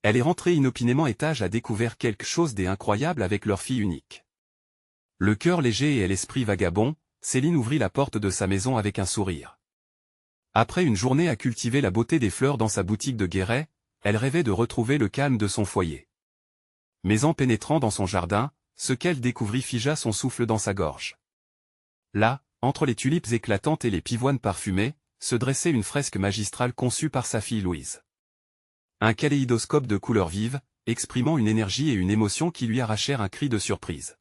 Elle est rentrée inopinément et a découvert quelque chose d'incroyable avec leur fille unique. Le cœur léger et l'esprit vagabond, Céline ouvrit la porte de sa maison avec un sourire. Après une journée à cultiver la beauté des fleurs dans sa boutique de Guéret, elle rêvait de retrouver le calme de son foyer. Mais en pénétrant dans son jardin, ce qu'elle découvrit figea son souffle dans sa gorge. Là, entre les tulipes éclatantes et les pivoines parfumées, se dressait une fresque magistrale conçue par sa fille Louise. Un kaléidoscope de couleurs vives, exprimant une énergie et une émotion qui lui arrachèrent un cri de surprise.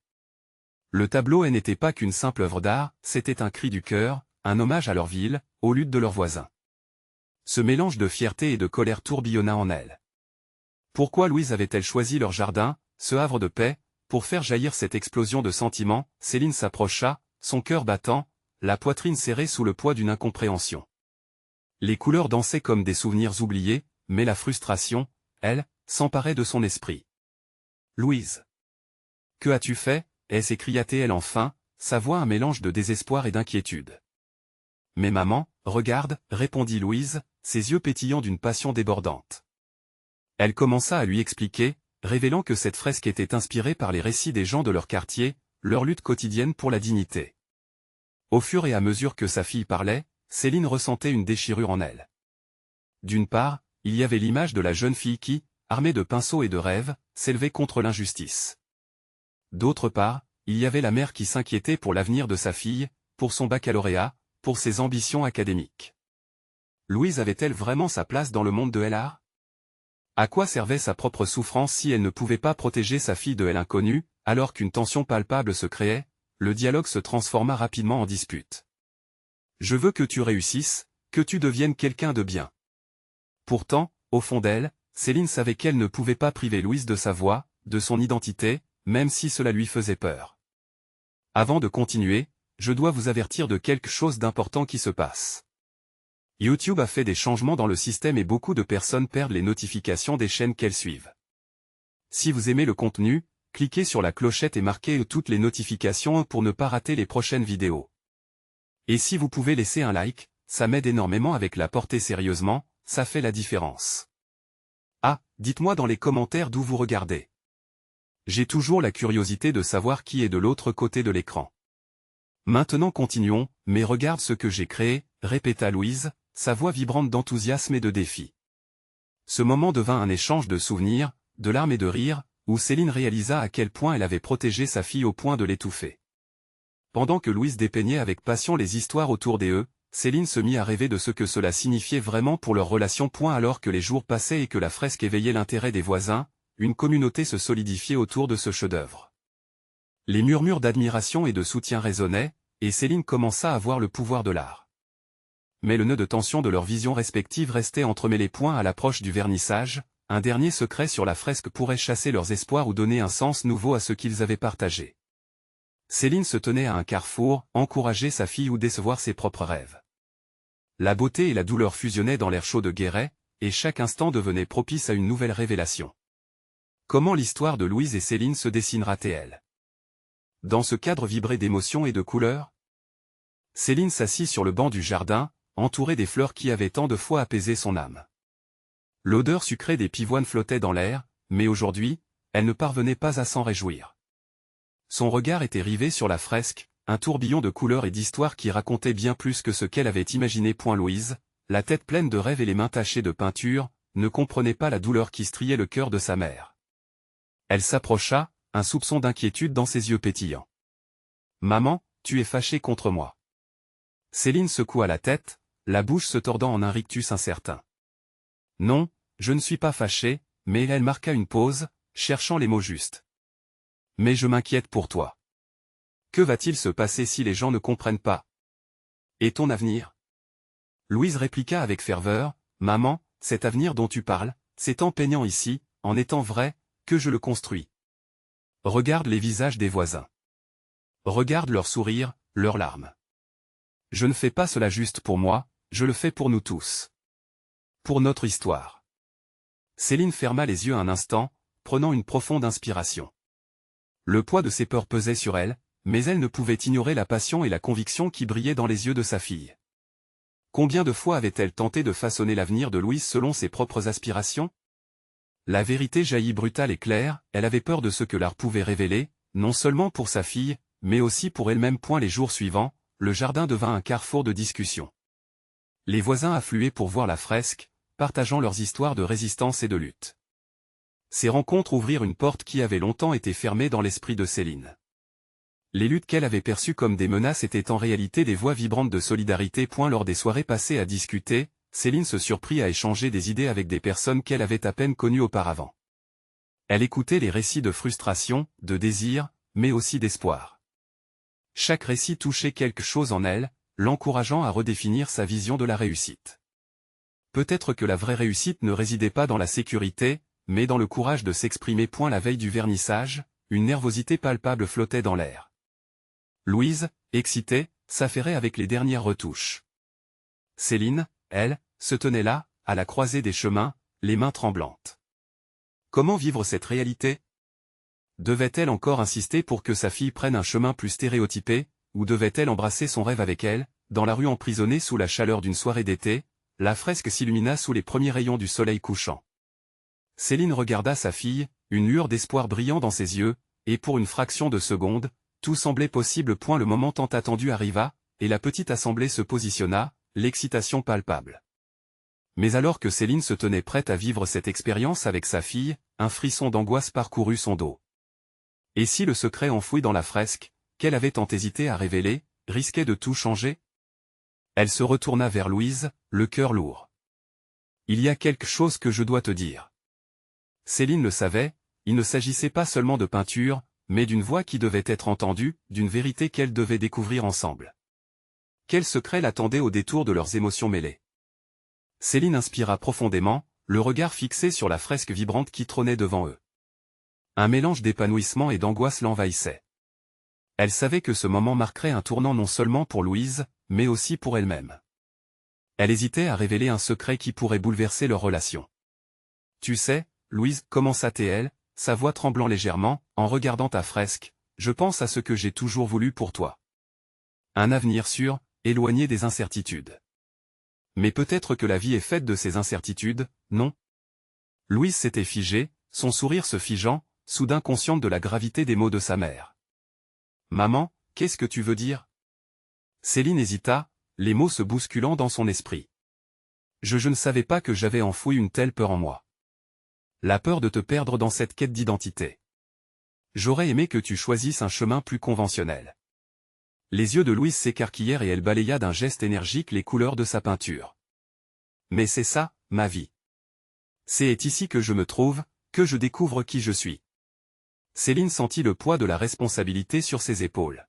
Le tableau n'était pas qu'une simple œuvre d'art, c'était un cri du cœur, un hommage à leur ville, aux luttes de leurs voisins. Ce mélange de fierté et de colère tourbillonna en elle. Pourquoi Louise avait-elle choisi leur jardin, ce havre de paix, pour faire jaillir cette explosion de sentiments? Céline s'approcha, son cœur battant, la poitrine serrée sous le poids d'une incompréhension. Les couleurs dansaient comme des souvenirs oubliés, mais la frustration, elle, s'emparait de son esprit. « Louise! Que as-tu fait ?» s'écria-t-elle enfin, sa voix un mélange de désespoir et d'inquiétude. « Mais maman, regarde » répondit Louise, ses yeux pétillants d'une passion débordante. Elle commença à lui expliquer, révélant que cette fresque était inspirée par les récits des gens de leur quartier, leur lutte quotidienne pour la dignité. Au fur et à mesure que sa fille parlait, Céline ressentait une déchirure en elle. D'une part, il y avait l'image de la jeune fille qui, armée de pinceaux et de rêves, s'élevait contre l'injustice. D'autre part, il y avait la mère qui s'inquiétait pour l'avenir de sa fille, pour son baccalauréat, pour ses ambitions académiques. Louise avait-elle vraiment sa place dans le monde de l'art? À quoi servait sa propre souffrance si elle ne pouvait pas protéger sa fille de l'inconnu, alors qu'une tension palpable se créait? Le dialogue se transforma rapidement en dispute. « Je veux que tu réussisses, que tu deviennes quelqu'un de bien. » Pourtant, au fond d'elle, Céline savait qu'elle ne pouvait pas priver Louise de sa voix, de son identité, même si cela lui faisait peur. Avant de continuer, je dois vous avertir de quelque chose d'important qui se passe. YouTube a fait des changements dans le système et beaucoup de personnes perdent les notifications des chaînes qu'elles suivent. Si vous aimez le contenu, cliquez sur la clochette et marquez toutes les notifications pour ne pas rater les prochaines vidéos. Et si vous pouvez laisser un like, ça m'aide énormément avec la portée sérieusement, ça fait la différence. Ah, dites-moi dans les commentaires d'où vous regardez. J'ai toujours la curiosité de savoir qui est de l'autre côté de l'écran. Maintenant continuons, mais regarde ce que j'ai créé, répéta Louise, sa voix vibrante d'enthousiasme et de défi. Ce moment devint un échange de souvenirs, de larmes et de rires, où Céline réalisa à quel point elle avait protégé sa fille au point de l'étouffer. Pendant que Louise dépeignait avec passion les histoires autour d'eux, Céline se mit à rêver de ce que cela signifiait vraiment pour leur relation. Alors que les jours passaient et que la fresque éveillait l'intérêt des voisins, une communauté se solidifiait autour de ce chef-d'œuvre. Les murmures d'admiration et de soutien résonnaient, et Céline commença à voir le pouvoir de l'art. Mais le nœud de tension de leurs visions respectives restait entremêlé. À l'approche du vernissage, un dernier secret sur la fresque pourrait chasser leurs espoirs ou donner un sens nouveau à ce qu'ils avaient partagé. Céline se tenait à un carrefour, encourager sa fille ou décevoir ses propres rêves. La beauté et la douleur fusionnaient dans l'air chaud de Guéret, et chaque instant devenait propice à une nouvelle révélation. Comment l'histoire de Louise et Céline se dessinera-t-elle? Dans ce cadre vibré d'émotions et de couleurs? Céline s'assit sur le banc du jardin, entourée des fleurs qui avaient tant de fois apaisé son âme. L'odeur sucrée des pivoines flottait dans l'air, mais aujourd'hui, elle ne parvenait pas à s'en réjouir. Son regard était rivé sur la fresque, un tourbillon de couleurs et d'histoires qui racontait bien plus que ce qu'elle avait imaginé. Louise, la tête pleine de rêves et les mains tachées de peinture, ne comprenait pas la douleur qui striait le cœur de sa mère. Elle s'approcha, un soupçon d'inquiétude dans ses yeux pétillants. « Maman, tu es fâchée contre moi. » Céline secoua la tête, la bouche se tordant en un rictus incertain. « Non, je ne suis pas fâchée, mais elle marqua une pause, cherchant les mots justes. Mais je m'inquiète pour toi. Que va-t-il se passer si les gens ne comprennent pas? Et ton avenir? » Louise répliqua avec ferveur, « Maman, cet avenir dont tu parles, c'est en peignant ici, en étant vrai, que je le construis. Regarde les visages des voisins. Regarde leurs sourires, leurs larmes. Je ne fais pas cela juste pour moi, je le fais pour nous tous. Pour notre histoire. » Céline ferma les yeux un instant, prenant une profonde inspiration. Le poids de ses peurs pesait sur elle, mais elle ne pouvait ignorer la passion et la conviction qui brillaient dans les yeux de sa fille. Combien de fois avait-elle tenté de façonner l'avenir de Louise selon ses propres aspirations? La vérité jaillit brutale et claire, elle avait peur de ce que l'art pouvait révéler, non seulement pour sa fille, mais aussi pour elle-même. Les jours suivants, le jardin devint un carrefour de discussion. Les voisins affluaient pour voir la fresque, partageant leurs histoires de résistance et de lutte. Ces rencontres ouvrirent une porte qui avait longtemps été fermée dans l'esprit de Céline. Les luttes qu'elle avait perçues comme des menaces étaient en réalité des voix vibrantes de solidarité. Lors des soirées passées à discuter, Céline se surprit à échanger des idées avec des personnes qu'elle avait à peine connues auparavant. Elle écoutait les récits de frustration, de désir, mais aussi d'espoir. Chaque récit touchait quelque chose en elle, l'encourageant à redéfinir sa vision de la réussite. Peut-être que la vraie réussite ne résidait pas dans la sécurité, mais dans le courage de s'exprimer. La veille du vernissage, une nervosité palpable flottait dans l'air. Louise, excitée, s'affairait avec les dernières retouches. Céline, elle, se tenait là, à la croisée des chemins, les mains tremblantes. Comment vivre cette réalité? Devait-elle encore insister pour que sa fille prenne un chemin plus stéréotypé, ou devait-elle embrasser son rêve avec elle? Dans la rue emprisonnée sous la chaleur d'une soirée d'été, la fresque s'illumina sous les premiers rayons du soleil couchant. Céline regarda sa fille, une lueur d'espoir brillant dans ses yeux, et pour une fraction de seconde, tout semblait possible. Le moment tant attendu arriva, et la petite assemblée se positionna, l'excitation palpable. Mais alors que Céline se tenait prête à vivre cette expérience avec sa fille, un frisson d'angoisse parcourut son dos. Et si le secret enfoui dans la fresque, qu'elle avait tant hésité à révéler, risquait de tout changer? Elle se retourna vers Louise, le cœur lourd. Il y a quelque chose que je dois te dire. Céline le savait, il ne s'agissait pas seulement de peinture, mais d'une voix qui devait être entendue, d'une vérité qu'elle devait découvrir ensemble. Quel secret l'attendait au détour de leurs émotions mêlées? Céline inspira profondément, le regard fixé sur la fresque vibrante qui trônait devant eux. Un mélange d'épanouissement et d'angoisse l'envahissait. Elle savait que ce moment marquerait un tournant non seulement pour Louise, mais aussi pour elle-même. Elle hésitait à révéler un secret qui pourrait bouleverser leur relation. « Tu sais, Louise, commença-t-elle, sa voix tremblant légèrement, en regardant ta fresque, je pense à ce que j'ai toujours voulu pour toi. Un avenir sûr, éloigné des incertitudes. Mais peut-être que la vie est faite de ces incertitudes, non? » Louise s'était figée, son sourire se figeant, soudain consciente de la gravité des mots de sa mère. « Maman, qu'est-ce que tu veux dire ?» Céline hésita, les mots se bousculant dans son esprit. Je ne savais pas que j'avais enfoui une telle peur en moi. La peur de te perdre dans cette quête d'identité. J'aurais aimé que tu choisisses un chemin plus conventionnel. Les yeux de Louise s'écarquillèrent et elle balaya d'un geste énergique les couleurs de sa peinture. Mais c'est ça, ma vie. C'est ici que je me trouve, que je découvre qui je suis. Céline sentit le poids de la responsabilité sur ses épaules.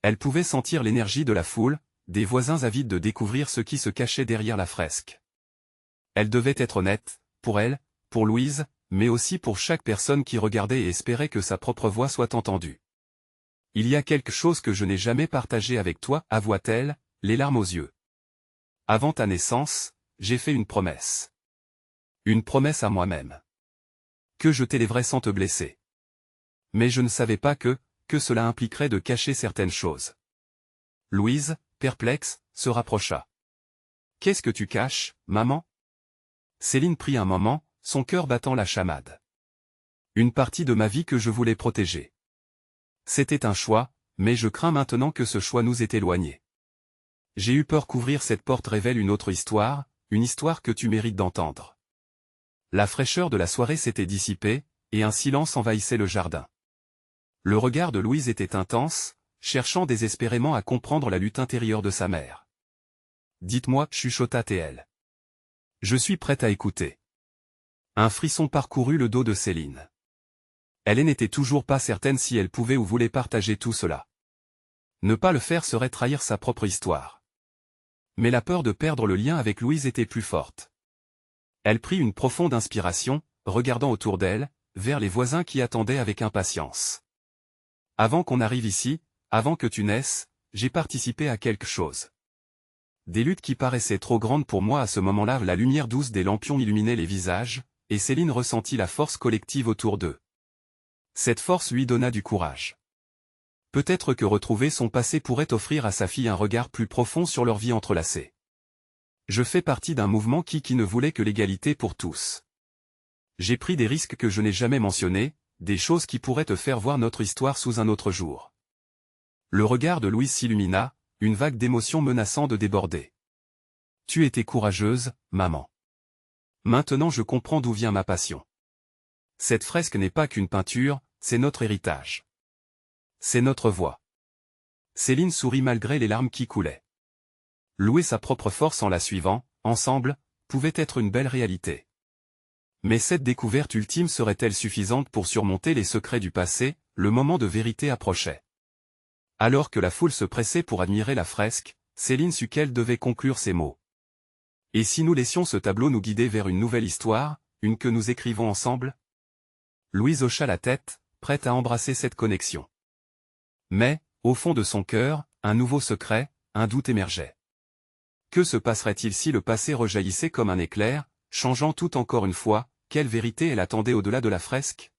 Elle pouvait sentir l'énergie de la foule, des voisins avides de découvrir ce qui se cachait derrière la fresque. Elle devait être honnête, pour elle, pour Louise, mais aussi pour chaque personne qui regardait et espérait que sa propre voix soit entendue. « Il y a quelque chose que je n'ai jamais partagé avec toi, avoua-t-elle, les larmes aux yeux. Avant ta naissance, j'ai fait une promesse. Une promesse à moi-même. Que je t'élèverais sans te blesser. Mais je ne savais pas que cela impliquerait de cacher certaines choses. » Louise, perplexe, se rapprocha. « Qu'est-ce que tu caches, maman ?» Céline prit un moment, son cœur battant la chamade. « Une partie de ma vie que je voulais protéger. C'était un choix, mais je crains maintenant que ce choix nous ait éloignés. J'ai eu peur qu'ouvrir cette porte révèle une autre histoire, une histoire que tu mérites d'entendre. » La fraîcheur de la soirée s'était dissipée, et un silence envahissait le jardin. Le regard de Louise était intense, cherchant désespérément à comprendre la lutte intérieure de sa mère. « Dites-moi, chuchota-t-elle. Je suis prête à écouter. » Un frisson parcourut le dos de Céline. Elle n'était toujours pas certaine si elle pouvait ou voulait partager tout cela. Ne pas le faire serait trahir sa propre histoire. Mais la peur de perdre le lien avec Louise était plus forte. Elle prit une profonde inspiration, regardant autour d'elle, vers les voisins qui attendaient avec impatience. « Avant qu'on arrive ici, avant que tu naisses, j'ai participé à quelque chose. Des luttes qui paraissaient trop grandes pour moi à ce moment-là. » La lumière douce des lampions illuminait les visages, et Céline ressentit la force collective autour d'eux. Cette force lui donna du courage. Peut-être que retrouver son passé pourrait offrir à sa fille un regard plus profond sur leur vie entrelacée. « Je fais partie d'un mouvement qui ne voulait que l'égalité pour tous. J'ai pris des risques que je n'ai jamais mentionnés, des choses qui pourraient te faire voir notre histoire sous un autre jour. Le regard de Louise s'illumina, une vague d'émotion menaçant de déborder. Tu étais courageuse, maman. Maintenant je comprends d'où vient ma passion. Cette fresque n'est pas qu'une peinture, c'est notre héritage. C'est notre voix. Céline sourit malgré les larmes qui coulaient. Louer sa propre force en la suivant, ensemble, pouvait être une belle réalité. Mais cette découverte ultime serait-elle suffisante pour surmonter les secrets du passé? Le moment de vérité approchait. Alors que la foule se pressait pour admirer la fresque, Céline sut qu'elle devait conclure ces mots. Et si nous laissions ce tableau nous guider vers une nouvelle histoire, une que nous écrivons ensemble? Louise hocha la tête, prête à embrasser cette connexion. Mais, au fond de son cœur, un nouveau secret, un doute émergeait. Que se passerait-il si le passé rejaillissait comme un éclair, changeant tout encore une fois? Quelle vérité elle attendait au-delà de la fresque?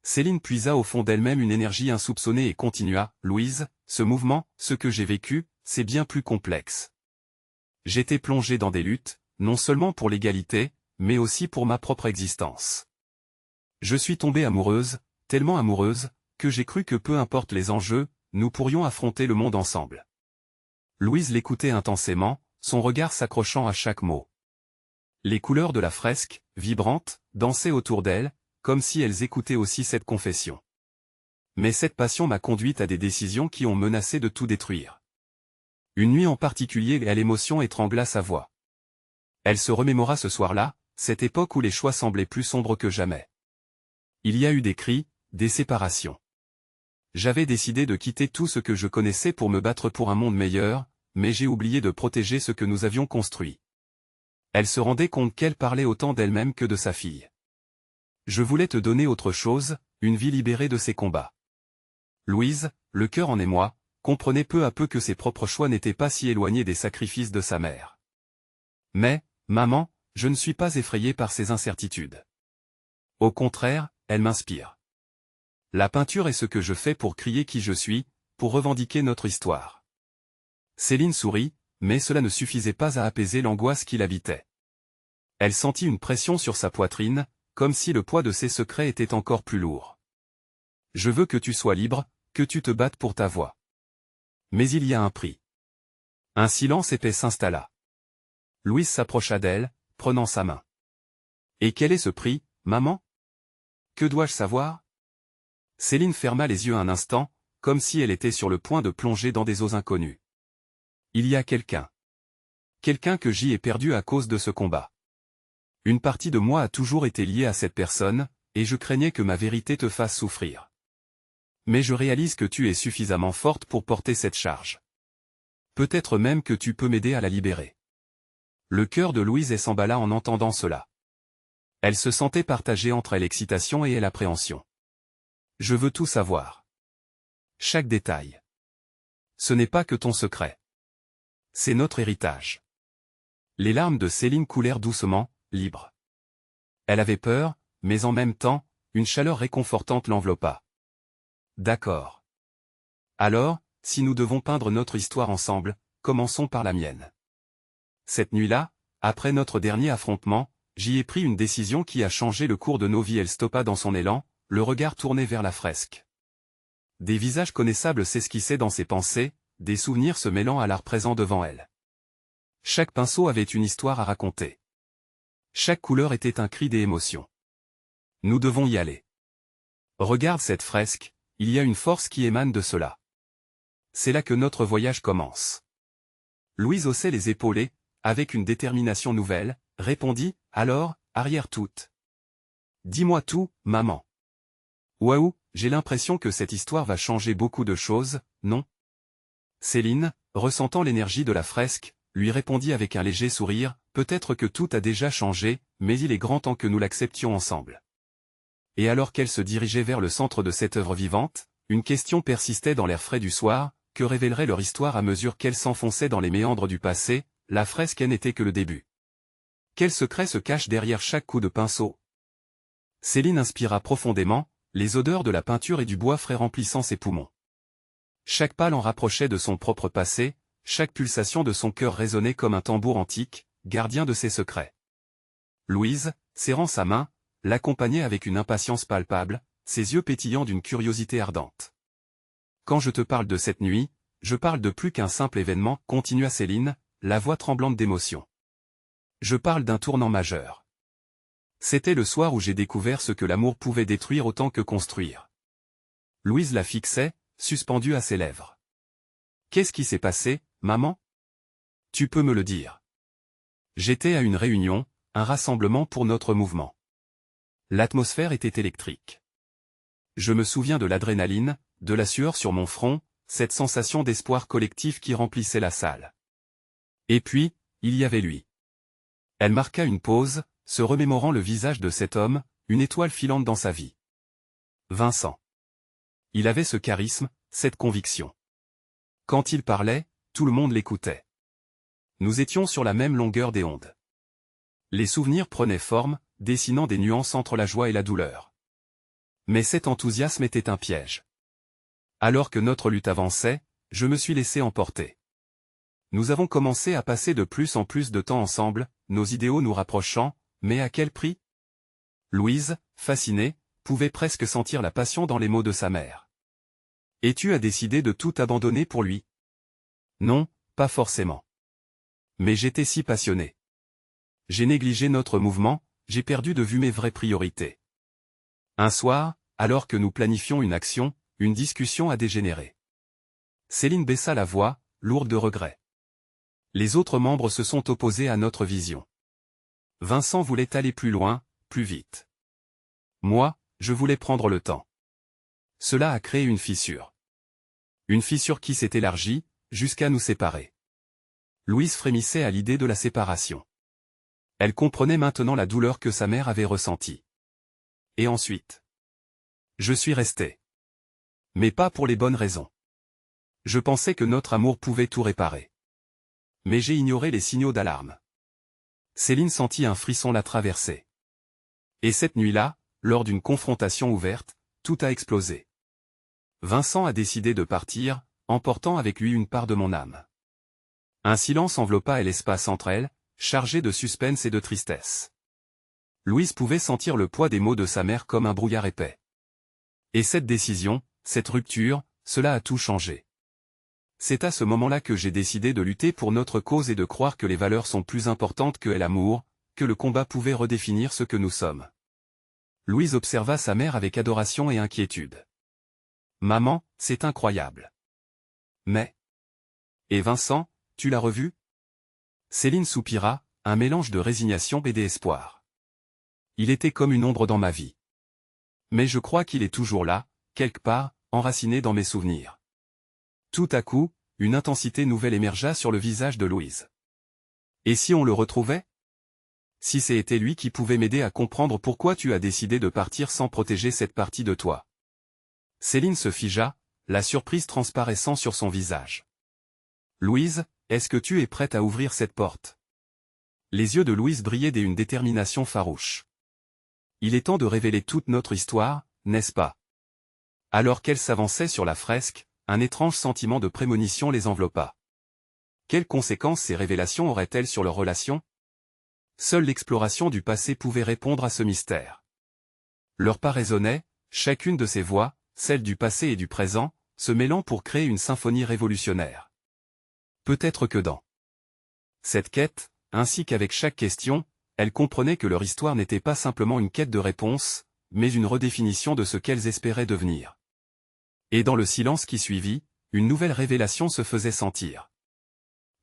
Céline puisa au fond d'elle-même une énergie insoupçonnée et continua, « Louise, ce mouvement, ce que j'ai vécu, c'est bien plus complexe. J'étais plongée dans des luttes, non seulement pour l'égalité, mais aussi pour ma propre existence. Je suis tombée amoureuse, tellement amoureuse, que j'ai cru que peu importe les enjeux, nous pourrions affronter le monde ensemble. » Louise l'écoutait intensément, son regard s'accrochant à chaque mot. Les couleurs de la fresque, vibrantes, dansaient autour d'elle, comme si elles écoutaient aussi cette confession. Mais cette passion m'a conduite à des décisions qui ont menacé de tout détruire. Une nuit en particulier, l'émotion étrangla sa voix. Elle se remémora ce soir-là, cette époque où les choix semblaient plus sombres que jamais. Il y a eu des cris, des séparations. J'avais décidé de quitter tout ce que je connaissais pour me battre pour un monde meilleur, mais j'ai oublié de protéger ce que nous avions construit. Elle se rendait compte qu'elle parlait autant d'elle-même que de sa fille. Je voulais te donner autre chose, une vie libérée de ces combats. Louise, le cœur en émoi, comprenait peu à peu que ses propres choix n'étaient pas si éloignés des sacrifices de sa mère. Mais, maman, je ne suis pas effrayée par ces incertitudes. Au contraire, elles m'inspirent. La peinture est ce que je fais pour crier qui je suis, pour revendiquer notre histoire. Céline sourit, mais cela ne suffisait pas à apaiser l'angoisse qui l'habitait. Elle sentit une pression sur sa poitrine, comme si le poids de ses secrets était encore plus lourd. Je veux que tu sois libre, que tu te battes pour ta voix. Mais il y a un prix. Un silence épais s'installa. Louise s'approcha d'elle, prenant sa main. Et quel est ce prix, maman? Que dois-je savoir? Céline ferma les yeux un instant, comme si elle était sur le point de plonger dans des eaux inconnues. Il y a quelqu'un. Quelqu'un que j'y ai perdu à cause de ce combat. Une partie de moi a toujours été liée à cette personne, et je craignais que ma vérité te fasse souffrir. Mais je réalise que tu es suffisamment forte pour porter cette charge. Peut-être même que tu peux m'aider à la libérer. Le cœur de Louise s'emballa en entendant cela. Elle se sentait partagée entre l'excitation et l'appréhension. Je veux tout savoir. Chaque détail. Ce n'est pas que ton secret. C'est notre héritage. Les larmes de Céline coulèrent doucement, libres. Elle avait peur, mais en même temps, une chaleur réconfortante l'enveloppa. D'accord. Alors, si nous devons peindre notre histoire ensemble, commençons par la mienne. Cette nuit-là, après notre dernier affrontement, j'y ai pris une décision qui a changé le cours de nos vies. Elle stoppa dans son élan, le regard tourné vers la fresque. Des visages connaissables s'esquissaient dans ses pensées, des souvenirs se mêlant à l'art présent devant elle. Chaque pinceau avait une histoire à raconter. Chaque couleur était un cri d'émotion. Nous devons y aller. Regarde cette fresque, il y a une force qui émane de cela. C'est là que notre voyage commence. Louise haussait les épaules et, avec une détermination nouvelle, répondit, alors, arrière toute. Dis-moi tout, maman. Waouh, j'ai l'impression que cette histoire va changer beaucoup de choses, non? Céline, ressentant l'énergie de la fresque, lui répondit avec un léger sourire, peut-être que tout a déjà changé, mais il est grand temps que nous l'acceptions ensemble. Et alors qu'elle se dirigeait vers le centre de cette œuvre vivante, une question persistait dans l'air frais du soir, que révélerait leur histoire à mesure qu'elle s'enfonçait dans les méandres du passé? La fresque n'était que le début. Quel secret se cache derrière chaque coup de pinceau? Céline inspira profondément, les odeurs de la peinture et du bois frais remplissant ses poumons. Chaque pas l'en rapprochait de son propre passé, chaque pulsation de son cœur résonnait comme un tambour antique, gardien de ses secrets. Louise, serrant sa main, l'accompagnait avec une impatience palpable, ses yeux pétillants d'une curiosité ardente. Quand je te parle de cette nuit, je parle de plus qu'un simple événement, continua Céline, la voix tremblante d'émotion. Je parle d'un tournant majeur. C'était le soir où j'ai découvert ce que l'amour pouvait détruire autant que construire. Louise la fixait, suspendue à ses lèvres. Qu'est-ce qui s'est passé, maman? Tu peux me le dire. J'étais à une réunion, un rassemblement pour notre mouvement. L'atmosphère était électrique. Je me souviens de l'adrénaline, de la sueur sur mon front, cette sensation d'espoir collectif qui remplissait la salle. Et puis, il y avait lui. Elle marqua une pause, se remémorant le visage de cet homme, une étoile filante dans sa vie. Vincent. Il avait ce charisme, cette conviction. Quand il parlait, tout le monde l'écoutait. Nous étions sur la même longueur d'onde. Les souvenirs prenaient forme, dessinant des nuances entre la joie et la douleur. Mais cet enthousiasme était un piège. Alors que notre lutte avançait, je me suis laissé emporter. Nous avons commencé à passer de plus en plus de temps ensemble, nos idéaux nous rapprochant, mais à quel prix? Louise, fascinée, pouvait presque sentir la passion dans les mots de sa mère. Et tu as décidé de tout abandonner pour lui? Non, pas forcément. Mais j'étais si passionné. J'ai négligé notre mouvement, j'ai perdu de vue mes vraies priorités. Un soir, alors que nous planifions une action, une discussion a dégénéré. Céline baissa la voix, lourde de regrets. Les autres membres se sont opposés à notre vision. Vincent voulait aller plus loin, plus vite. Moi, je voulais prendre le temps. Cela a créé une fissure. Une fissure qui s'est élargie, jusqu'à nous séparer. Louise frémissait à l'idée de la séparation. Elle comprenait maintenant la douleur que sa mère avait ressentie. Et ensuite? Je suis resté. Mais pas pour les bonnes raisons. Je pensais que notre amour pouvait tout réparer. Mais j'ai ignoré les signaux d'alarme. Céline sentit un frisson la traverser. Et cette nuit-là, lors d'une confrontation ouverte, tout a explosé. Vincent a décidé de partir, emportant avec lui une part de mon âme. Un silence enveloppa l'espace entre elles, chargé de suspense et de tristesse. Louise pouvait sentir le poids des mots de sa mère comme un brouillard épais. Et cette décision, cette rupture, cela a tout changé. C'est à ce moment-là que j'ai décidé de lutter pour notre cause et de croire que les valeurs sont plus importantes que l'amour, que le combat pouvait redéfinir ce que nous sommes. Louise observa sa mère avec adoration et inquiétude. Maman, c'est incroyable. Mais... Et Vincent, tu l'as revu? Céline soupira, un mélange de résignation et d'espoir. Il était comme une ombre dans ma vie. Mais je crois qu'il est toujours là, quelque part, enraciné dans mes souvenirs. Tout à coup, une intensité nouvelle émergea sur le visage de Louise. Et si on le retrouvait? Si c'était lui qui pouvait m'aider à comprendre pourquoi tu as décidé de partir sans protéger cette partie de toi. Céline se figea, la surprise transparaissant sur son visage. Louise, est-ce que tu es prête à ouvrir cette porte? Les yeux de Louise brillaient d'une détermination farouche. Il est temps de révéler toute notre histoire, n'est-ce pas? Alors qu'elle s'avançait sur la fresque, un étrange sentiment de prémonition les enveloppa. Quelles conséquences ces révélations auraient-elles sur leur relation? Seule l'exploration du passé pouvait répondre à ce mystère. Leurs pas résonnaient, chacune de ces voix, celle du passé et du présent, se mêlant pour créer une symphonie révolutionnaire. Peut-être que dans cette quête, ainsi qu'avec chaque question, elles comprenaient que leur histoire n'était pas simplement une quête de réponse, mais une redéfinition de ce qu'elles espéraient devenir. Et dans le silence qui suivit, une nouvelle révélation se faisait sentir.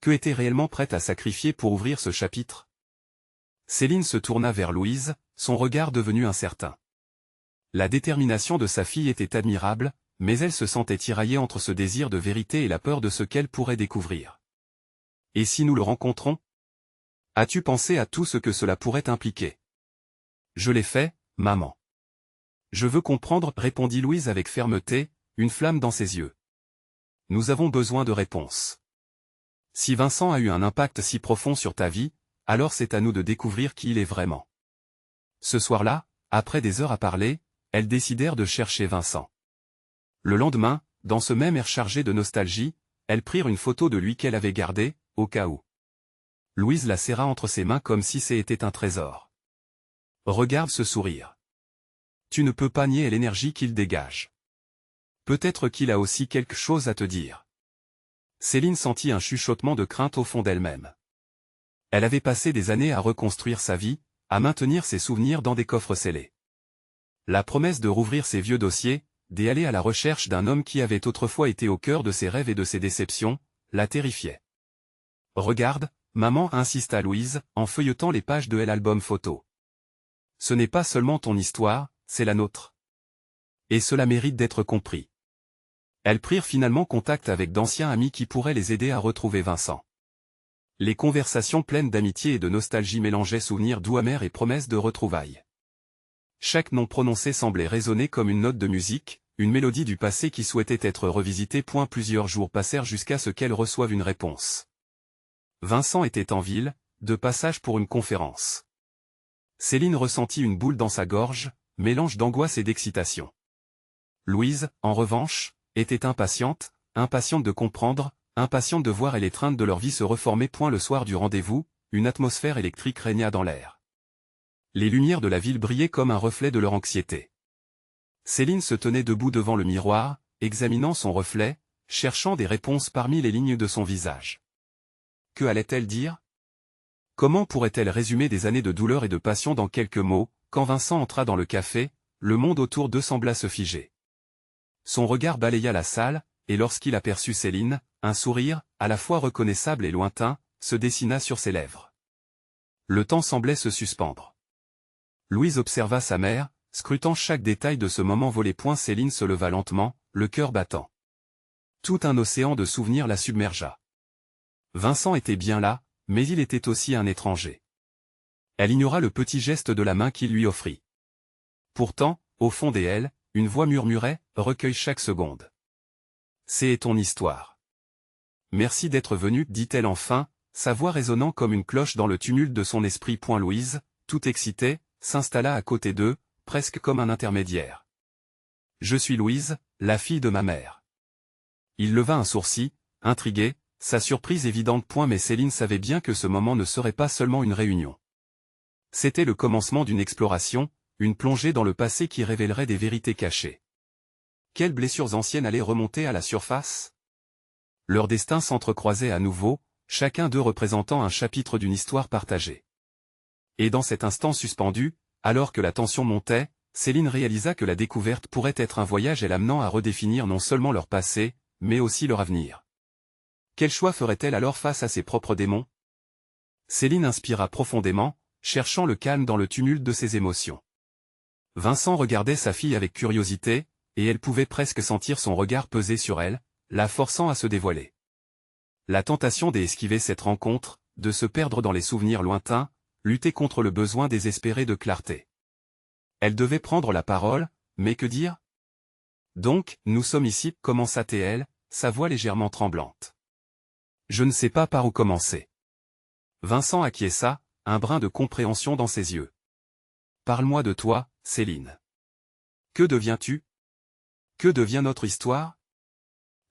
Que était réellement prête à sacrifier pour ouvrir ce chapitre? Céline se tourna vers Louise, son regard devenu incertain. La détermination de sa fille était admirable, mais elle se sentait tiraillée entre ce désir de vérité et la peur de ce qu'elle pourrait découvrir. Et si nous le rencontrons? As-tu pensé à tout ce que cela pourrait impliquer? Je l'ai fait, maman. Je veux comprendre, répondit Louise avec fermeté, une flamme dans ses yeux. Nous avons besoin de réponses. Si Vincent a eu un impact si profond sur ta vie, alors c'est à nous de découvrir qui il est vraiment. Ce soir-là, après des heures à parler, elles décidèrent de chercher Vincent. Le lendemain, dans ce même air chargé de nostalgie, elles prirent une photo de lui qu'elle avait gardée, au cas où. Louise la serra entre ses mains comme si c'était un trésor. Regarde ce sourire. Tu ne peux pas nier l'énergie qu'il dégage. Peut-être qu'il a aussi quelque chose à te dire. Céline sentit un chuchotement de crainte au fond d'elle-même. Elle avait passé des années à reconstruire sa vie, à maintenir ses souvenirs dans des coffres scellés. La promesse de rouvrir ses vieux dossiers, d'aller à la recherche d'un homme qui avait autrefois été au cœur de ses rêves et de ses déceptions, la terrifiait. « Regarde, maman » insista Louise, en feuilletant les pages de l'album photo. « Ce n'est pas seulement ton histoire, c'est la nôtre. Et cela mérite d'être compris. » Elles prirent finalement contact avec d'anciens amis qui pourraient les aider à retrouver Vincent. Les conversations pleines d'amitié et de nostalgie mélangeaient souvenirs doux amers et promesses de retrouvailles. Chaque nom prononcé semblait résonner comme une note de musique, une mélodie du passé qui souhaitait être revisitée. Plusieurs jours passèrent jusqu'à ce qu'elle reçoive une réponse. Vincent était en ville, de passage pour une conférence. Céline ressentit une boule dans sa gorge, mélange d'angoisse et d'excitation. Louise, en revanche, était impatiente de comprendre, impatiente de voir l'étreinte de leur vie se reformer. Le soir du rendez-vous, une atmosphère électrique régna dans l'air. Les lumières de la ville brillaient comme un reflet de leur anxiété. Céline se tenait debout devant le miroir, examinant son reflet, cherchant des réponses parmi les lignes de son visage. Que allait-elle dire? Comment pourrait-elle résumer des années de douleur et de passion dans quelques mots? Quand Vincent entra dans le café, le monde autour d'eux sembla se figer. Son regard balaya la salle, et lorsqu'il aperçut Céline, un sourire, à la fois reconnaissable et lointain, se dessina sur ses lèvres. Le temps semblait se suspendre. Louise observa sa mère, scrutant chaque détail de ce moment volé. Céline se leva lentement, le cœur battant. Tout un océan de souvenirs la submergea. Vincent était bien là, mais il était aussi un étranger. Elle ignora le petit geste de la main qu'il lui offrit. Pourtant, au fond d'elle, une voix murmurait, « Recueille chaque seconde. C'est ton histoire. » « Merci d'être venu, dit-elle enfin, sa voix résonnant comme une cloche dans le tumulte de son esprit. Louise, tout excitée, s'installa à côté d'eux, presque comme un intermédiaire. « Je suis Louise, la fille de ma mère. » Il leva un sourcil, intrigué, sa surprise évidente. Mais Céline savait bien que ce moment ne serait pas seulement une réunion. C'était le commencement d'une exploration, une plongée dans le passé qui révélerait des vérités cachées. Quelles blessures anciennes allaient remonter à la surface? Leurs destins s'entrecroisaient à nouveau, chacun d'eux représentant un chapitre d'une histoire partagée. Et dans cet instant suspendu, alors que la tension montait, Céline réalisa que la découverte pourrait être un voyage l'amenant à redéfinir non seulement leur passé, mais aussi leur avenir. Quel choix ferait-elle alors face à ses propres démons? Céline inspira profondément, cherchant le calme dans le tumulte de ses émotions. Vincent regardait sa fille avec curiosité, et elle pouvait presque sentir son regard peser sur elle, la forçant à se dévoiler. La tentation d'esquiver cette rencontre, de se perdre dans les souvenirs lointains, luttait contre le besoin désespéré de clarté. Elle devait prendre la parole, mais que dire? Donc, nous sommes ici, commença-t-elle, sa voix légèrement tremblante. Je ne sais pas par où commencer. Vincent acquiesça, un brin de compréhension dans ses yeux. Parle-moi de toi, Céline. Que deviens-tu? Que devient notre histoire?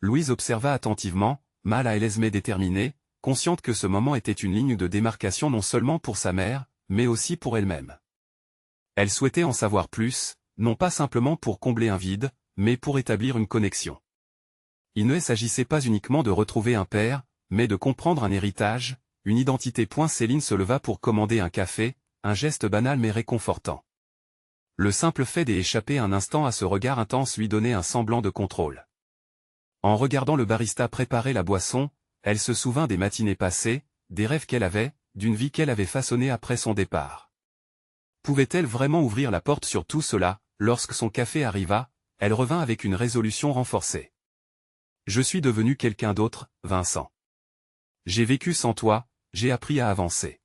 Louise observa attentivement, mal à l'aise mais déterminée, consciente que ce moment était une ligne de démarcation non seulement pour sa mère, mais aussi pour elle-même. Elle souhaitait en savoir plus, non pas simplement pour combler un vide, mais pour établir une connexion. Il ne s'agissait pas uniquement de retrouver un père, mais de comprendre un héritage, une identité. Céline se leva pour commander un café, un geste banal mais réconfortant. Le simple fait d'échapper un instant à ce regard intense lui donnait un semblant de contrôle. En regardant le barista préparer la boisson, elle se souvint des matinées passées, des rêves qu'elle avait, d'une vie qu'elle avait façonnée après son départ. Pouvait-elle vraiment ouvrir la porte sur tout cela? Lorsque son café arriva, elle revint avec une résolution renforcée. Je suis devenu quelqu'un d'autre, Vincent. J'ai vécu sans toi, j'ai appris à avancer.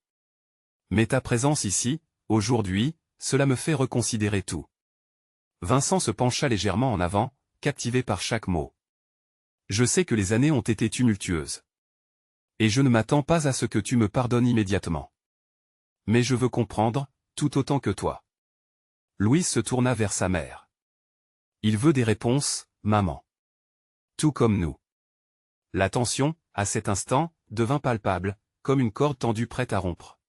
Mais ta présence ici, aujourd'hui, cela me fait reconsidérer tout. Vincent se pencha légèrement en avant, captivé par chaque mot. Je sais que les années ont été tumultueuses. Et je ne m'attends pas à ce que tu me pardonnes immédiatement. Mais je veux comprendre, tout autant que toi. Louise se tourna vers sa mère. Il veut des réponses, maman. Tout comme nous. La tension, à cet instant, devint palpable, comme une corde tendue prête à rompre.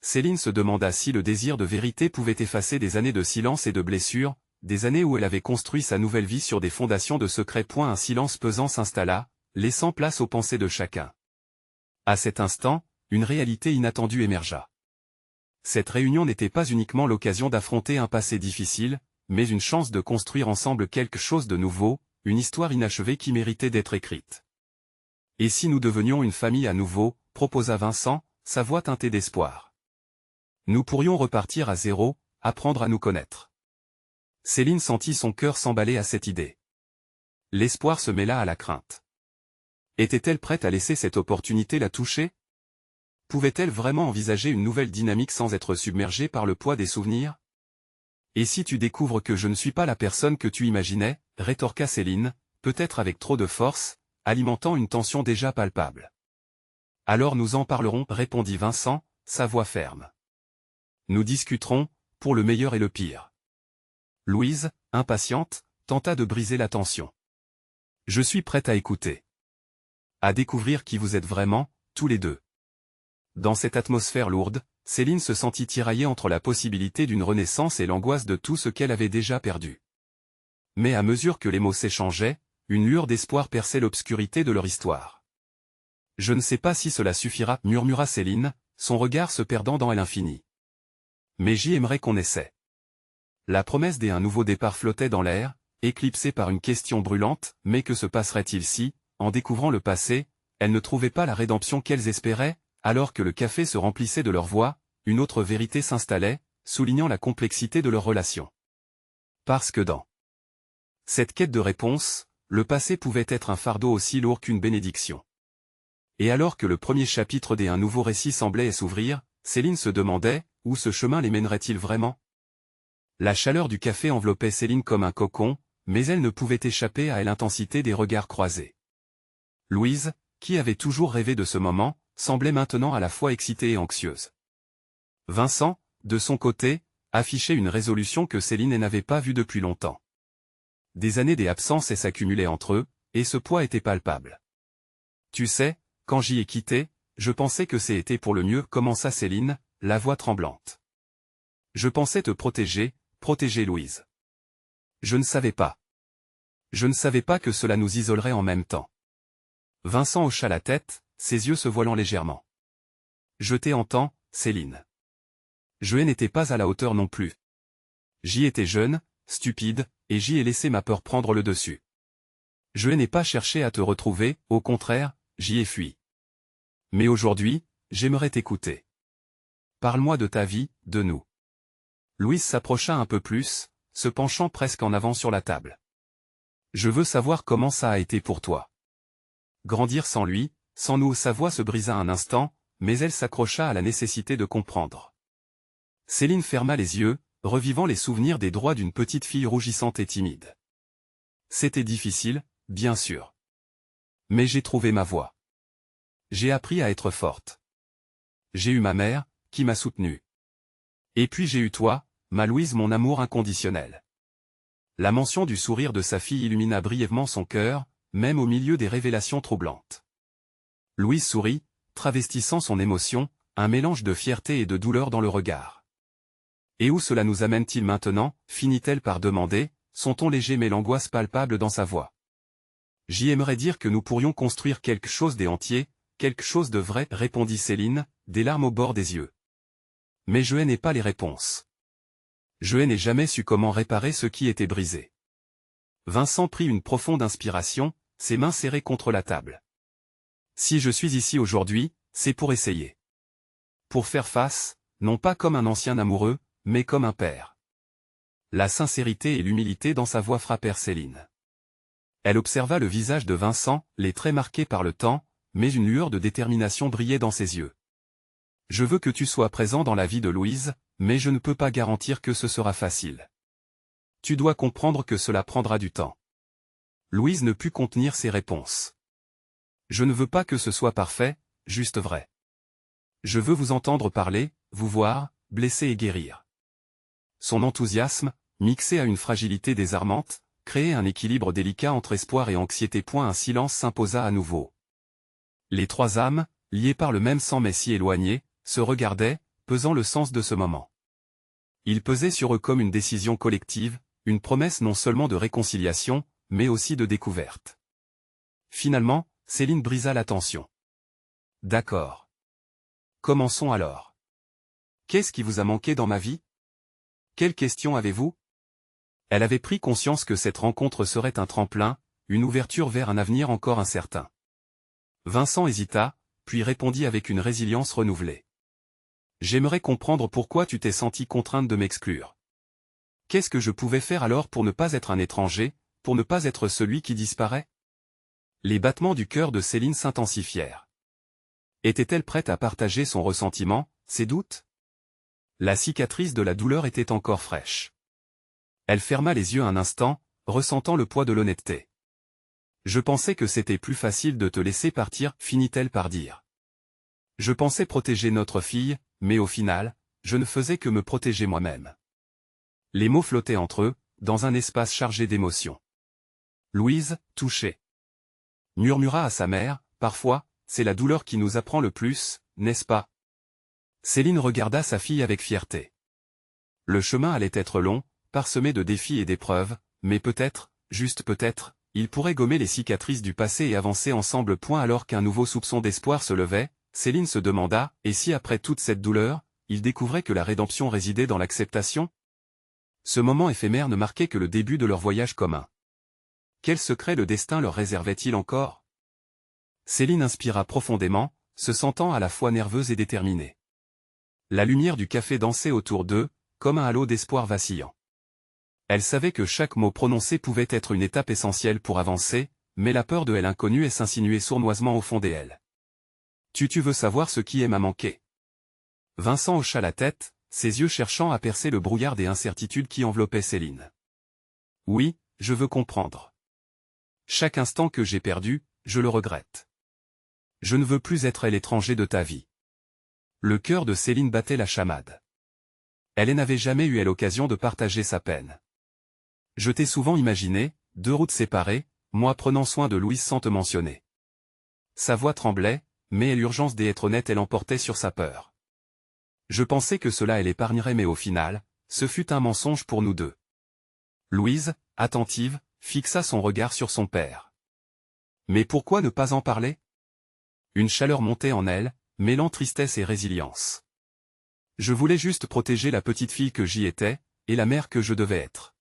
Céline se demanda si le désir de vérité pouvait effacer des années de silence et de blessures, des années où elle avait construit sa nouvelle vie sur des fondations de secrets. Un silence pesant s'installa, laissant place aux pensées de chacun. À cet instant, une réalité inattendue émergea. Cette réunion n'était pas uniquement l'occasion d'affronter un passé difficile, mais une chance de construire ensemble quelque chose de nouveau, une histoire inachevée qui méritait d'être écrite. Et si nous devenions une famille à nouveau, proposa Vincent, sa voix teintée d'espoir. Nous pourrions repartir à zéro, apprendre à nous connaître. Céline sentit son cœur s'emballer à cette idée. L'espoir se mêla à la crainte. Était-elle prête à laisser cette opportunité la toucher? Pouvait-elle vraiment envisager une nouvelle dynamique sans être submergée par le poids des souvenirs? Et si tu découvres que je ne suis pas la personne que tu imaginais, rétorqua Céline, peut-être avec trop de force, alimentant une tension déjà palpable. Alors nous en parlerons, répondit Vincent, sa voix ferme. Nous discuterons, pour le meilleur et le pire. Louise, impatiente, tenta de briser la tension. Je suis prête à écouter. À découvrir qui vous êtes vraiment, tous les deux. Dans cette atmosphère lourde, Céline se sentit tiraillée entre la possibilité d'une renaissance et l'angoisse de tout ce qu'elle avait déjà perdu. Mais à mesure que les mots s'échangeaient, une lueur d'espoir perçait l'obscurité de leur histoire. Je ne sais pas si cela suffira, murmura Céline, son regard se perdant dans l'infini. Mais j'y aimerais qu'on essaie. La promesse d'un nouveau départ flottait dans l'air, éclipsée par une question brûlante, mais que se passerait-il si, en découvrant le passé, elles ne trouvaient pas la rédemption qu'elles espéraient, alors que le café se remplissait de leur voix, une autre vérité s'installait, soulignant la complexité de leur relation. Parce que dans cette quête de réponse, le passé pouvait être un fardeau aussi lourd qu'une bénédiction. Et alors que le premier chapitre d'un nouveau récit semblait s'ouvrir, Céline se demandait, où ce chemin les mènerait-il vraiment? La chaleur du café enveloppait Céline comme un cocon, mais elle ne pouvait échapper à l'intensité des regards croisés. Louise, qui avait toujours rêvé de ce moment, semblait maintenant à la fois excitée et anxieuse. Vincent, de son côté, affichait une résolution que Céline n'avait pas vue depuis longtemps. Des années d'absence s'accumulaient entre eux, et ce poids était palpable. Tu sais, quand j'y ai quitté, je pensais que c'était pour le mieux, commença Céline, la voix tremblante. Je pensais te protéger, protéger Louise. Je ne savais pas. Je ne savais pas que cela nous isolerait en même temps. Vincent hocha la tête, ses yeux se voilant légèrement. Je t'entends, Céline. Je n'étais pas à la hauteur non plus. J'y étais jeune, stupide, et j'y ai laissé ma peur prendre le dessus. Je n'ai pas cherché à te retrouver, au contraire, j'y ai fui. Mais aujourd'hui, j'aimerais t'écouter. Parle-moi de ta vie, de nous. Louise s'approcha un peu plus, se penchant presque en avant sur la table. Je veux savoir comment ça a été pour toi. Grandir sans lui, sans nous. Sa voix se brisa un instant, mais elle s'accrocha à la nécessité de comprendre. Céline ferma les yeux, revivant les souvenirs des droits d'une petite fille rougissante et timide. C'était difficile, bien sûr. Mais j'ai trouvé ma voie. J'ai appris à être forte. J'ai eu ma mère, qui m'a soutenue. Et puis j'ai eu toi, ma Louise, mon amour inconditionnel. La mention du sourire de sa fille illumina brièvement son cœur, même au milieu des révélations troublantes. Louise sourit, travestissant son émotion, un mélange de fierté et de douleur dans le regard. Et où cela nous amène-t-il maintenant, finit-elle par demander, son ton léger mais l'angoisse palpable dans sa voix. J'y aimerais dire que nous pourrions construire quelque chose d'entier, quelque chose de vrai, répondit Céline, des larmes au bord des yeux. Mais je n'ai pas les réponses. Je n'ai jamais su comment réparer ce qui était brisé. Vincent prit une profonde inspiration, ses mains serrées contre la table. Si je suis ici aujourd'hui, c'est pour essayer. Pour faire face, non pas comme un ancien amoureux, mais comme un père. La sincérité et l'humilité dans sa voix frappèrent Céline. Elle observa le visage de Vincent, les traits marqués par le temps, mais une lueur de détermination brillait dans ses yeux. Je veux que tu sois présent dans la vie de Louise, mais je ne peux pas garantir que ce sera facile. Tu dois comprendre que cela prendra du temps. Louise ne put contenir ses réponses. Je ne veux pas que ce soit parfait, juste vrai. Je veux vous entendre parler, vous voir, blesser et guérir. Son enthousiasme, mixé à une fragilité désarmante, créait un équilibre délicat entre espoir et anxiété. Un silence s'imposa à nouveau. Les trois âmes, liées par le même sang mais si éloignées, se regardaient, pesant le sens de ce moment. Il pesait sur eux comme une décision collective, une promesse non seulement de réconciliation, mais aussi de découverte. Finalement, Céline brisa la tension. D'accord. Commençons alors. Qu'est-ce qui vous a manqué dans ma vie? Quelles questions avez-vous? Elle avait pris conscience que cette rencontre serait un tremplin, une ouverture vers un avenir encore incertain. Vincent hésita, puis répondit avec une résilience renouvelée. J'aimerais comprendre pourquoi tu t'es senti contrainte de m'exclure. Qu'est-ce que je pouvais faire alors pour ne pas être un étranger, pour ne pas être celui qui disparaît? Les battements du cœur de Céline s'intensifièrent. Était-elle prête à partager son ressentiment, ses doutes? La cicatrice de la douleur était encore fraîche. Elle ferma les yeux un instant, ressentant le poids de l'honnêteté. Je pensais que c'était plus facile de te laisser partir, finit-elle par dire. Je pensais protéger notre fille, mais au final, je ne faisais que me protéger moi-même. Les mots flottaient entre eux, dans un espace chargé d'émotions. Louise, touchée, murmura à sa mère, parfois, c'est la douleur qui nous apprend le plus, n'est-ce pas? Céline regarda sa fille avec fierté. Le chemin allait être long, parsemé de défis et d'épreuves, mais peut-être, juste peut-être, ils pourraient gommer les cicatrices du passé et avancer ensemble. Alors qu'un nouveau soupçon d'espoir se levait, Céline se demanda, et si après toute cette douleur, ils découvraient que la rédemption résidait dans l'acceptation? Ce moment éphémère ne marquait que le début de leur voyage commun. Quel secret le destin leur réservait-il encore? Céline inspira profondément, se sentant à la fois nerveuse et déterminée. La lumière du café dansait autour d'eux, comme un halo d'espoir vacillant. Elle savait que chaque mot prononcé pouvait être une étape essentielle pour avancer, mais la peur de l'inconnu s'insinuait sournoisement au fond d'elle. Tu veux savoir ce qui m'a manqué? Vincent hocha la tête, ses yeux cherchant à percer le brouillard des incertitudes qui enveloppaient Céline. Oui, je veux comprendre. Chaque instant que j'ai perdu, je le regrette. Je ne veux plus être l'étranger de ta vie. Le cœur de Céline battait la chamade. Elle n'avait jamais eu l'occasion de partager sa peine. Je t'ai souvent imaginé, deux routes séparées, moi prenant soin de Louise sans te mentionner. Sa voix tremblait, mais l'urgence d'être honnête l'emportait sur sa peur. Je pensais que cela l'épargnerait mais au final, ce fut un mensonge pour nous deux. Louise, attentive, fixa son regard sur son père. Mais pourquoi ne pas en parler? Une chaleur montait en elle, mêlant tristesse et résilience. Je voulais juste protéger la petite fille que j'y étais, et la mère que je devais être.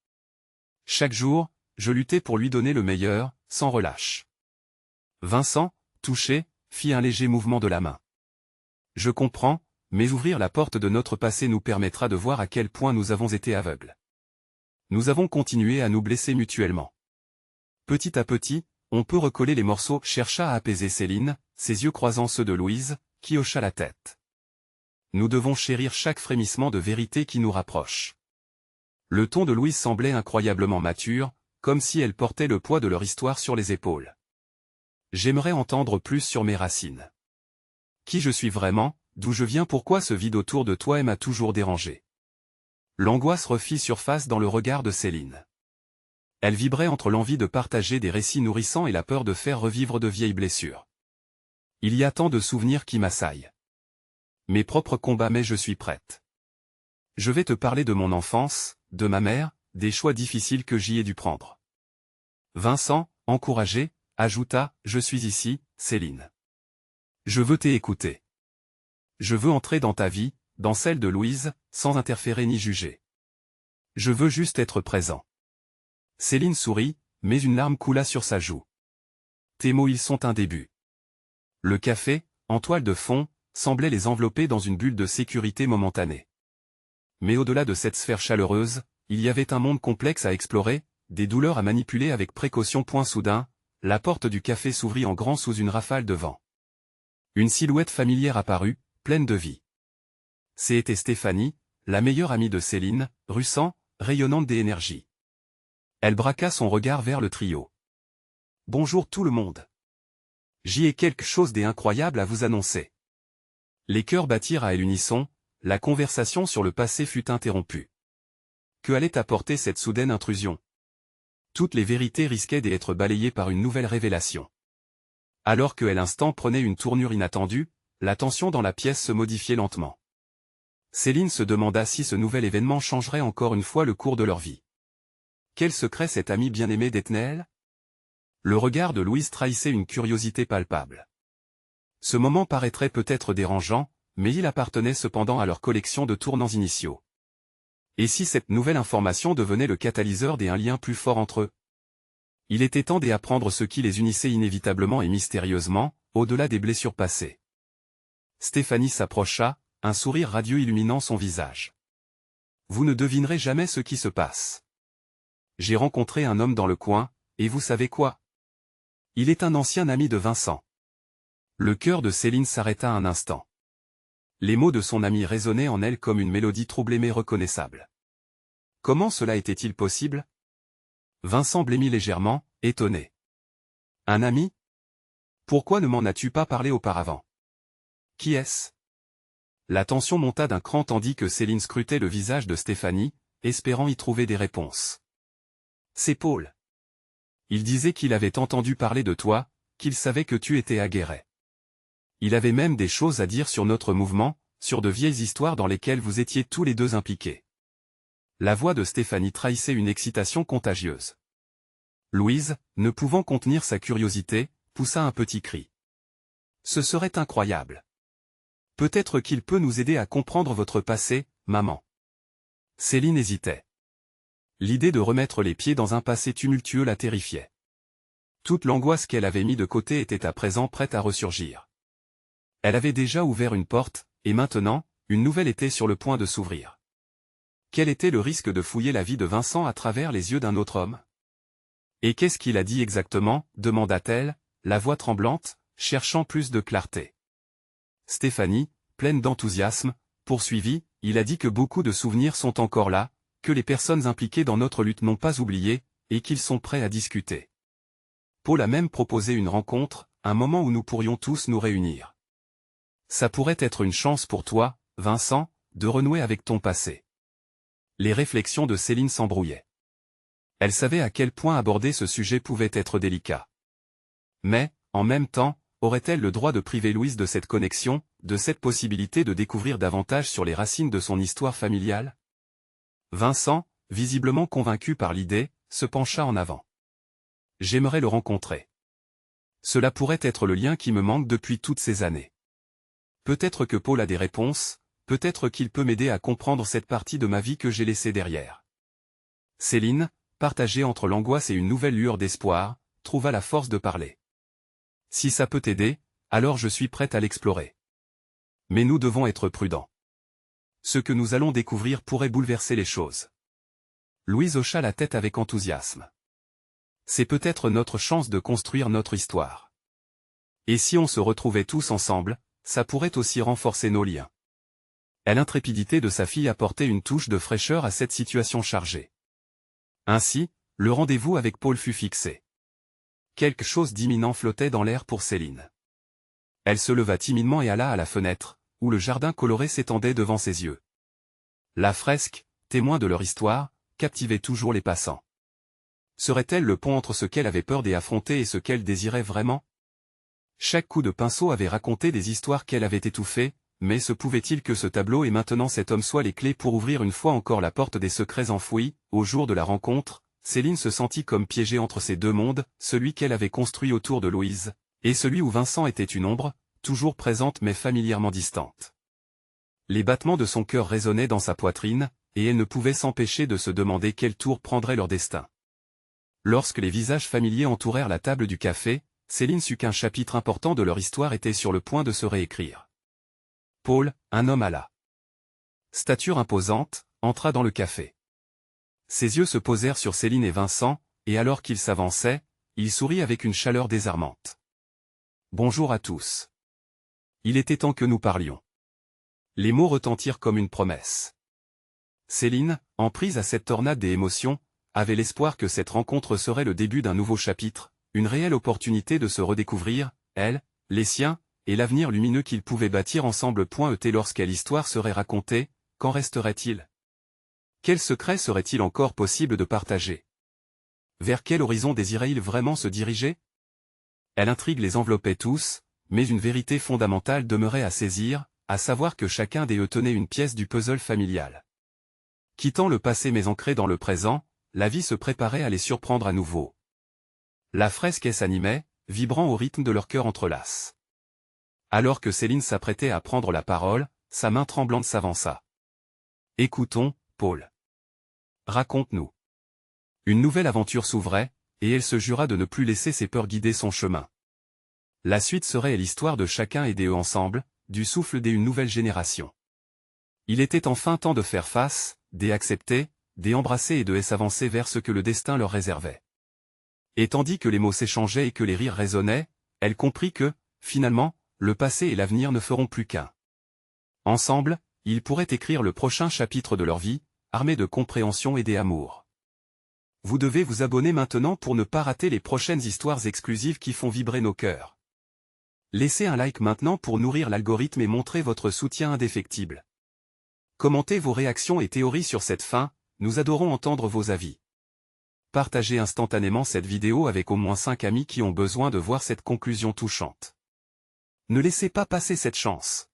Chaque jour, je luttais pour lui donner le meilleur, sans relâche. Vincent, touché, fit un léger mouvement de la main. Je comprends, mais ouvrir la porte de notre passé nous permettra de voir à quel point nous avons été aveugles. Nous avons continué à nous blesser mutuellement. Petit à petit, on peut recoller les morceaux, chercha à apaiser Céline, ses yeux croisant ceux de Louise, qui hocha la tête. Nous devons chérir chaque frémissement de vérité qui nous rapproche. Le ton de Louise semblait incroyablement mature, comme si elle portait le poids de leur histoire sur les épaules. J'aimerais entendre plus sur mes racines. Qui je suis vraiment, d'où je viens, pourquoi ce vide autour de toi m'a toujours dérangé. L'angoisse refit surface dans le regard de Céline. Elle vibrait entre l'envie de partager des récits nourrissants et la peur de faire revivre de vieilles blessures. Il y a tant de souvenirs qui m'assaillent. Mes propres combats, mais je suis prête. Je vais te parler de mon enfance, de ma mère, des choix difficiles que j'y ai dû prendre. Vincent, encouragé, ajouta, je suis ici, Céline. Je veux t'écouter. Je veux entrer dans ta vie, dans celle de Louise, sans interférer ni juger. Je veux juste être présent. Céline sourit, mais une larme coula sur sa joue. Tes mots, ils sont un début. Le café, en toile de fond, semblait les envelopper dans une bulle de sécurité momentanée. Mais au-delà de cette sphère chaleureuse, il y avait un monde complexe à explorer, des douleurs à manipuler avec précaution. Soudain, la porte du café s'ouvrit en grand sous une rafale de vent. Une silhouette familière apparut, pleine de vie. C'était Stéphanie, la meilleure amie de Céline, russant, rayonnante d'énergie. Elle braqua son regard vers le trio. Bonjour tout le monde. J'y ai quelque chose d'incroyable à vous annoncer. Les cœurs battirent à l'unisson, la conversation sur le passé fut interrompue. Que allait apporter cette soudaine intrusion? Toutes les vérités risquaient d'être balayées par une nouvelle révélation. Alors que l'instant prenait une tournure inattendue, la tension dans la pièce se modifiait lentement. Céline se demanda si ce nouvel événement changerait encore une fois le cours de leur vie. Quel secret cet ami bien-aimé détenait-elle? Le regard de Louise trahissait une curiosité palpable. Ce moment paraîtrait peut-être dérangeant, mais il appartenait cependant à leur collection de tournants initiaux. Et si cette nouvelle information devenait le catalyseur d'un lien plus fort entre eux? Il était temps d'apprendre ce qui les unissait inévitablement et mystérieusement, au-delà des blessures passées. Stéphanie s'approcha, un sourire radieux illuminant son visage. Vous ne devinerez jamais ce qui se passe. J'ai rencontré un homme dans le coin, et vous savez quoi? Il est un ancien ami de Vincent. Le cœur de Céline s'arrêta un instant. Les mots de son ami résonnaient en elle comme une mélodie troublée mais reconnaissable. Comment cela était-il possible? Vincent blêmit légèrement, étonné. Un ami? Pourquoi ne m'en as-tu pas parlé auparavant? Qui est-ce? La tension monta d'un cran tandis que Céline scrutait le visage de Stéphanie, espérant y trouver des réponses. C'est Paul. Il disait qu'il avait entendu parler de toi, qu'il savait que tu étais à Guéret. Il avait même des choses à dire sur notre mouvement, sur de vieilles histoires dans lesquelles vous étiez tous les deux impliqués. La voix de Stéphanie trahissait une excitation contagieuse. Louise, ne pouvant contenir sa curiosité, poussa un petit cri. Ce serait incroyable. Peut-être qu'il peut nous aider à comprendre votre passé, maman. Céline hésitait. L'idée de remettre les pieds dans un passé tumultueux la terrifiait. Toute l'angoisse qu'elle avait mis de côté était à présent prête à ressurgir. Elle avait déjà ouvert une porte, et maintenant, une nouvelle était sur le point de s'ouvrir. Quel était le risque de fouiller la vie de Vincent à travers les yeux d'un autre homme? Et qu'est-ce qu'il a dit exactement, demanda-t-elle, la voix tremblante, cherchant plus de clarté. Stéphanie, pleine d'enthousiasme, poursuivit, il a dit que beaucoup de souvenirs sont encore là, que les personnes impliquées dans notre lutte n'ont pas oublié, et qu'ils sont prêts à discuter. Paul a même proposé une rencontre, un moment où nous pourrions tous nous réunir. Ça pourrait être une chance pour toi, Vincent, de renouer avec ton passé. Les réflexions de Céline s'embrouillaient. Elle savait à quel point aborder ce sujet pouvait être délicat. Mais, en même temps, aurait-elle le droit de priver Louise de cette connexion, de cette possibilité de découvrir davantage sur les racines de son histoire familiale? Vincent, visiblement convaincu par l'idée, se pencha en avant. J'aimerais le rencontrer. Cela pourrait être le lien qui me manque depuis toutes ces années. Peut-être que Paul a des réponses, peut-être qu'il peut m'aider à comprendre cette partie de ma vie que j'ai laissée derrière. Céline, partagée entre l'angoisse et une nouvelle lueur d'espoir, trouva la force de parler. Si ça peut t'aider, alors je suis prête à l'explorer. Mais nous devons être prudents. Ce que nous allons découvrir pourrait bouleverser les choses. Louise hocha la tête avec enthousiasme. C'est peut-être notre chance de construire notre histoire. Et si on se retrouvait tous ensemble, ça pourrait aussi renforcer nos liens. L'intrépidité de sa fille apportait une touche de fraîcheur à cette situation chargée. Ainsi, le rendez-vous avec Paul fut fixé. Quelque chose d'imminent flottait dans l'air pour Céline. Elle se leva timidement et alla à la fenêtre, où le jardin coloré s'étendait devant ses yeux. La fresque, témoin de leur histoire, captivait toujours les passants. Serait-elle le pont entre ce qu'elle avait peur d'affronter et ce qu'elle désirait vraiment? Chaque coup de pinceau avait raconté des histoires qu'elle avait étouffées, mais se pouvait-il que ce tableau et maintenant cet homme soient les clés pour ouvrir une fois encore la porte des secrets enfouis? Au jour de la rencontre, Céline se sentit comme piégée entre ces deux mondes, celui qu'elle avait construit autour de Louise, et celui où Vincent était une ombre, toujours présente mais familièrement distante. Les battements de son cœur résonnaient dans sa poitrine, et elle ne pouvait s'empêcher de se demander quel tour prendrait leur destin. Lorsque les visages familiers entourèrent la table du café, Céline sut qu'un chapitre important de leur histoire était sur le point de se réécrire. Paul, un homme à la stature imposante, entra dans le café. Ses yeux se posèrent sur Céline et Vincent, et alors qu'il s'avançait, il sourit avec une chaleur désarmante. Bonjour à tous. Il était temps que nous parlions. Les mots retentirent comme une promesse. Céline, en prise à cette tornade des émotions, avait l'espoir que cette rencontre serait le début d'un nouveau chapitre, une réelle opportunité de se redécouvrir, elle, les siens, et l'avenir lumineux qu'ils pouvaient bâtir ensemble. Lorsqu'elle histoire serait racontée, qu'en resterait-il? Quel secret serait-il encore possible de partager? Vers quel horizon désirait-il vraiment se diriger? Elle intrigue les enveloppait tous, mais une vérité fondamentale demeurait à saisir, à savoir que chacun d'eux tenait une pièce du puzzle familial. Quittant le passé mais ancré dans le présent, la vie se préparait à les surprendre à nouveau. La fresque s'animait, vibrant au rythme de leur cœur entrelace. Alors que Céline s'apprêtait à prendre la parole, sa main tremblante s'avança. « Écoutons, Paul. Raconte-nous. » Une nouvelle aventure s'ouvrait, et elle se jura de ne plus laisser ses peurs guider son chemin. La suite serait l'histoire de chacun et d'eux ensemble, du souffle d'une nouvelle génération. Il était enfin temps de faire face, d'accepter, d'embrasser et de s'avancer vers ce que le destin leur réservait. Et tandis que les mots s'échangeaient et que les rires résonnaient, elle comprit que, finalement, le passé et l'avenir ne feront plus qu'un. Ensemble, ils pourraient écrire le prochain chapitre de leur vie, armés de compréhension et d'amour. Vous devez vous abonner maintenant pour ne pas rater les prochaines histoires exclusives qui font vibrer nos cœurs. Laissez un like maintenant pour nourrir l'algorithme et montrer votre soutien indéfectible. Commentez vos réactions et théories sur cette fin, nous adorons entendre vos avis. Partagez instantanément cette vidéo avec au moins 5 amis qui ont besoin de voir cette conclusion touchante. Ne laissez pas passer cette chance.